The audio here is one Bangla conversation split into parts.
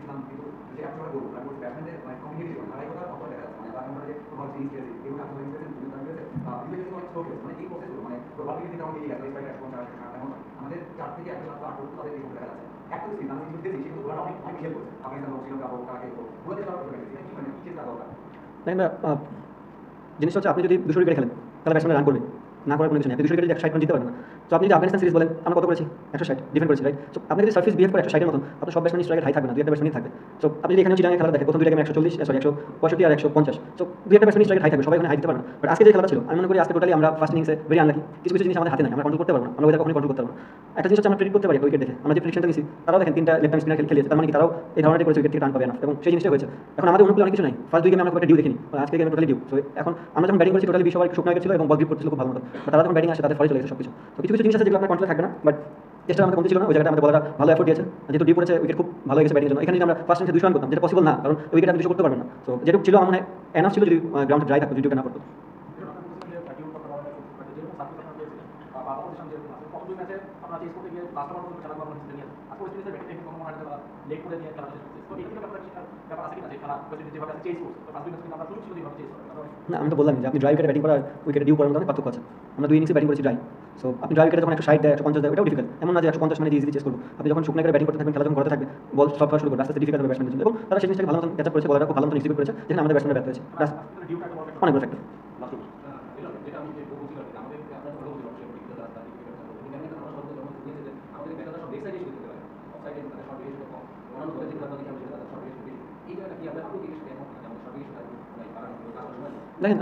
বলছিলাম কিন্তু যে আপনি বলবো আমি বলছি ব্যাটসম্যানদের মানে কমিউনিটি তারাই কথা অপর দেখা যাচ্ছে মানে তার যে বল সিরিজ খেলেছে এবং আপনি বলছেন তুমি তার কাছে বিজয় কিন্তু অনেক স্লো খেলেছে মানে এই প্রসেসগুলো মানে বল কিন্তু তেমন এগিয়ে গেছে স্ট্রাইকার 50 এমন আমাদের 4 থেকে 1 লাখ 8 পর্যন্ত তাদের এই দেখা যাচ্ছে একটা সিরিজ আমি কিন্তু দেখছি কিন্তু ওরা অনেক অনেক খেল করছে পাকিস্তান হোক শ্রীলঙ্কা হোক কাকে হোক ওদের তারা করে গেছে কি মানে কি চিন্তা দরকার দেখেন জিনিসটা হচ্ছে আপনি যদি 200 উইকেট খেলেন তাহলে ব্যাটসম্যান রান করবে না করার কোনো কিছু নেই। আপনি 200 উইকেটে 160 রান দিতে পারবেন না। তো আপনি যদি আফগানিস্তান সিরিজ বলেন আমরা কত করেছি 160 ডিফেন্ড করেছি রাইট। সো আপনি যদি সার্ফেস বিহেভ করে 160 এর মতন আপনার সব ব্যাটসম্যান স্ট্রাইকের হাই থাকবে না, দুই একটা ব্যাটসম্যানই থাকবে। সো আপনি যদি এখানে চিটাগাং খেলা দেখেন প্রথম দুই গেমে 165 আর 150, সো দুই একটা ব্যাটসম্যান স্ট্রাইকের হাই থাকবে, সবাই ওখানে হাই দিতে পারবে না। বাট আজকে যে খেলাটা ছিল আমি মনে করি আজকে টোটালি আমরা ফার্স্ট ইনিংসে ভেরি আনলাকি, কিছু কিছু জিনিস আমাদের হাতে নাই, আমরা কন্ট্রোল করতে পারবো না, আমরা ওদের কখনোই কন্ট্রোল করতে পারবো না। একটা জিনিস হচ্ছে আমরা প্রেডিক্ট করতে পারি উইকেট দেখে, আমরা যে প্রেডিকশনটা নিয়েছি তারাও দেখেন তিনটা লেফট হ্যান্ড স্পিনার খেলেছে, তার মানে কি তারাও এই ধারণাটি করেছে উইকেট থেকে রান পাবে না, এবং সেই জিনিসটা হয়েছে। এখন আমাদের অনুকূলে অনেক কিছু নাই, ফার্স্ট দুই গেমে আমরা খুব একটা ডিউ দেখিনি, আজকে গেমে টোটালি ডিউ। সো এখন আমরা যখন ব্যাটিং করেছি টোটালি 20 ওভার শুকনো উইকেট ছিল এবং বল গ্রিপ করছিল খুব ভালো মতো, তারা যখন ব্যাটিং আসে তাদের ফলে চলে গেছে সবকিছু। তো কিছু কিছু জিনিস আছে যেগুলো আপনার কন্ট্রোলে থাকবে না, বাট চেষ্টা আমাদের কমতে ছিল না, ওই জায়গাটা আমাদের বলাটা ভালো এফোর্ট দিয়েছে, যেহেতু ডিপ করেছে উইকেট খুব ভালো হয়ে গেছে ব্যাটিংয়ের জন্য। এখানে যদি আমরা ফার্স্ট ইনিংসে 200 রান করতাম যেটা পসিবল না, কারণ উইকেট আপনি কিছু করতে পারবেন না। তো যেটুকু ছিল আমার মনে হয় এনাফ ছিল যদি গ্রাউন্ডে ড্রাই থাকতো, যদি না করতো। না আমি তো বললাম যে আপনি ড্রাই উইকেটে ব্যাটিং করার উইকেটে ডিউ করার মধ্যে অনেক পার্থক্য আছে। আমরা দুই ইনিংসে ব্যাটিং করেছি ড্রাই, সো আপনি ড্রাই উইকেটে যখন 160 দেয় 150 দেয় ওটাও ডিফিকাল্ট, এমন না যে 150 মানে ইজিলি চেস করবো। আপনি যখন শুকনো করে ব্যাটিং করতে থাকবেন, খেলা যখন করতে থাকবে, বল সব করা শুরু করবে, আস্তে আস্তে ডিফিকাল্ট হবে ব্যাটসম্যানের জন্য, এবং তারা সেই জিনিসটাকে ভালো মতন ক্যাচ আপ করেছে, বলাররা খুব ভালো মতন এক্সিকিউট করেছে, যেখানে আমাদের ব্যাটসম্যানরা ব্যর্থ হয়েছে। অনেক বড় ফ্যাক্টর। দেখেন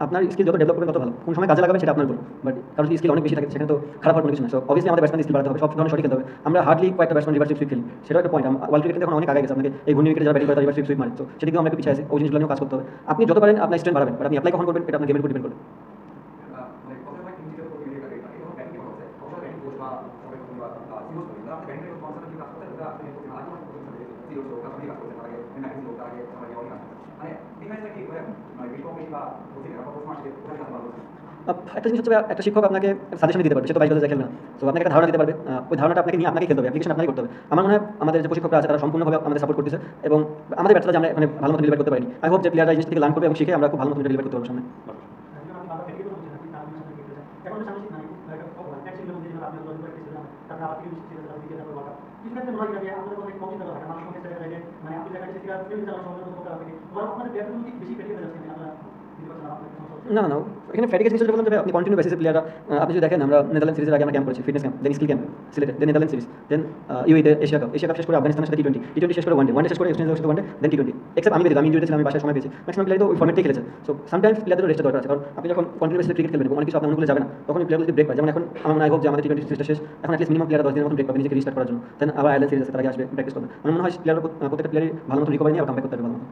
আপনার স্কিল যত ডেভেলপ করবেন তত ভালো, কোন সময় কাজে লাগাবেন সেটা আপনার উপর, বাট কারণ যদি স্কিল অনেক বেশি থাকে সেখানে তো খারাপ হওয়ার কোনো কিছু না। সো অবভিয়াসলি আমাদের ব্যাটসম্যান স্কিল বাড়াতে হবে, সব ধরনের শটই খেলতে হবে। আমরা হার্ডলি কয়েকটা ব্যাটসম্যান রিভার্স সুইপ খেলি, সেটাও একটা পয়েন্ট। ওয়ার্ল্ড ক্রিকেটে এখন অনেক আগে গেছে, আপনাকে এই ঘূর্ণি উইকেটে যারা ব্যাটিং করে তারা রিভার্স সুইপ মারে, তো সেদিকেও আমরা একটু পিছিয়ে আছি, ওই জিনিসগুলো নিয়েও কাজ করতে হবে। আপনি যত পারেন আপনার স্ট্রেন্থ বাড়াবেন, বাট আপনি অ্যাপ্লাই কখন করবেন এটা আপনার গেমের উপর ডিপেন্ড করবে। মানে কথা হয় ইন্ডিকেটর করতে গিয়ে এটা এটা ব্যাটিং করা হচ্ছে অবশ্য ব্যাটিং কোচ বা সবাই কিংবা সিরিজ করে তারা ব্যাটিং এর কনসার্ন কি কাজ করতে এটা আপনি করতে আগে অনেক করতে হবে সিরিজ হোক আপনি কাজ করতে আগে ম্যাক্সিমাম লোক আগে সবাই অনেক কাজ মানে ডিফেন্সটা কি করে মানে বিপক্ষে বা কোচিং এর প্রথম মাসে কোথায় কাজ ভালো হচ্ছে। একটা জিনিস হচ্ছে একটা শিক্ষক আপনাকে সাজেশন দিতে পারবে, সে তো 22 খেলবে না, তো আপনাকে একটা ধারণা দিতে পারবে, ওই ধারণাটা আপনাকে নিয়ে আপনাকে খেলতে হবে, অ্যাপ্লিকেশন আপনাকে করতে হবে। আমার মনে হয় আমাদের যে প্রশিক্ষকরা আছে তারা সম্পূর্ণভাবে আমাদের সাপোর্ট করতেছে, এবং আমাদের ব্যাটসরা যে আমরা মানে ভালো মতো ডেলিভার করতে পারিনি, আই হোপ যে প্লেয়াররা এই জিনিস থেকে লার্ন করবে এবং শিখে আমরা খুব ভালো মতো ডেলিভার করতে পারবো সামনে। না না না এখানে ফ্যাটিকের জিনিস বললাম যে আপনি কন্টিনিউ বেসিসে প্লেয়াররা, আপনি যদি দেখেন আমরা নেদারল্যান্ড সিরিজের আগে আমরা ক্যাম্প করেছি, ফিটনেস ক্যাম্প, দেন স্কিল ক্যাম্প সিলেটে, দেন নেদারল্যান্ড সিরিজ, দেন ইউএতে এশিয়া কাপ শেষ করে আফগানিস্তানের সাথে টি20 শেষ করে ওয়ানডে শেষ করে এক্সচেঞ্জের সাথে ওয়ানডে, দেন টি20। এক্সেপ্ট আমি আমি ইন্ডিভিজুয়াল ছিলাম, আমি বাসায় সময় পেয়েছি, ম্যাক্সিমাম প্লেয়ার তো ওই ফর্মেটেই খেলেছে। সো সামটাইমস প্লেয়ারদের রেস্টের দরকার আছে, কারণ আপনি যখন কন্টিনিউ বেসিসে ক্রিকেট খেলবেন এবং অনেক কিছু আপনার অনুকূলে যাবে না, তখন প্লেয়ারগুলো যদি ব্রেক পায়, যেমন এখন আমার মনে হয় হোক যে আমাদের টি20 সিরিজটা শেষ, এখন অ্যাটলিস্ট মিনিমাম প্লেয়ার 10 দিনের মতো ব্রেক পাবে নিজেকে রিস্টার্ট করার জন্য, দেন আবার আইল্যান্ড সিরিজ আছে তার আগে আসবে প্র্যাকটিস করবে। আমার মনে হয় প্লেয়ার প্রত্যেকটা প্লেয়ারই ভালো মতো রিকভারি নিয়ে আবার কামব্যাক করতে পারবে ভালো মতো।